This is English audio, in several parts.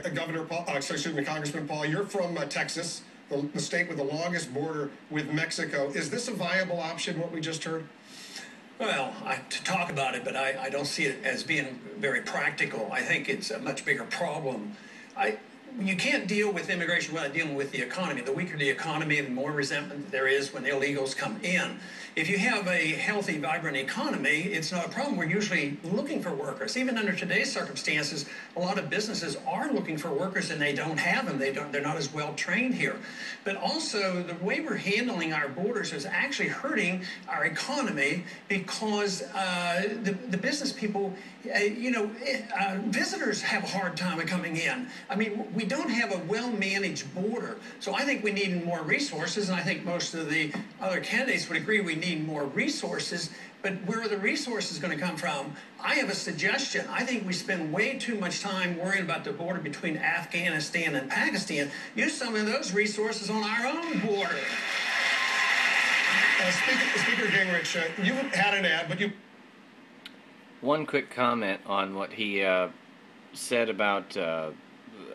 Governor Paul, excuse me, Congressman Paul, you're from Texas, the state with the longest border with Mexico. Is this a viable option, what we just heard? Well, to talk about it, but I don't see it as being very practical. I think it's a much bigger problem. You can't deal with immigration without dealing with the economy. The weaker the economy, the more resentment there is when illegals come in. If you have a healthy, vibrant economy, it's not a problem. We're usually looking for workers. Even under today's circumstances, a lot of businesses are looking for workers and they don't have them. They're not as well trained here. But also, the way we're handling our borders is actually hurting our economy because the business people, visitors have a hard time coming in. I mean, we don't have a well-managed border. So I think we need more resources, and I think most of the other candidates would agree we need more resources. But where are the resources going to come from? I have a suggestion. I think we spend way too much time worrying about the border between Afghanistan and Pakistan. Use some of those resources on our own border. Speaker Gingrich, you had an ad, but you... One quick comment on what he said about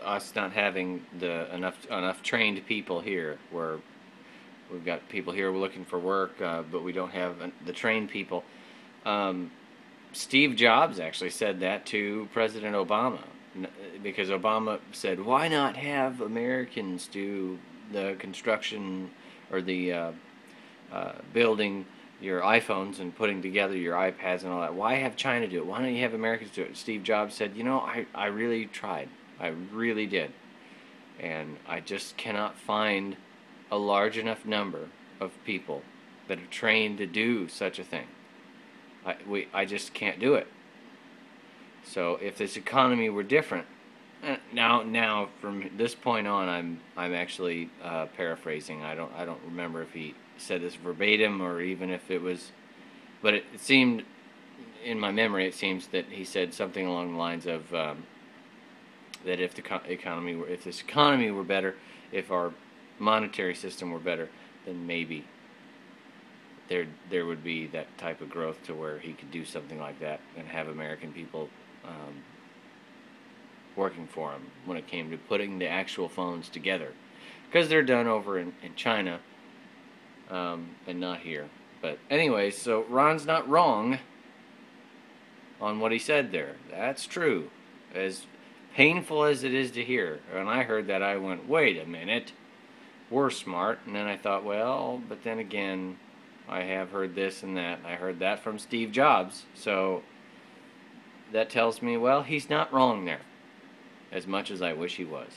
us not having enough trained people here, where we've got people here looking for work, but we don't have the trained people. Steve Jobs actually said that to President Obama, because Obama said, why not have Americans do the construction or the building your iPhones and putting together your iPads and all that? Why have China do it? Why don't you have Americans do it? Steve Jobs said, I really tried. I really did. And I just cannot find a large enough number of people that are trained to do such a thing. I just can't do it. So if this economy were different, now from this point on, I'm actually paraphrasing. I don't remember if he said this verbatim or even if it was, but it seemed, in my memory, it seems that he said something along the lines of that if this economy were better, if our monetary system were better, then maybe there would be that type of growth to where he could do something like that and have American people working for him when it came to putting the actual phones together, because they're done over in China and not here. But anyway, so Ron's not wrong on what he said there. That's true. As painful as it is to hear, when I heard that, I went, wait a minute, we're smart. And then I thought, well, but then again, I have heard this and that. I heard that from Steve Jobs, so that tells me, well, he's not wrong there, as much as I wish he was.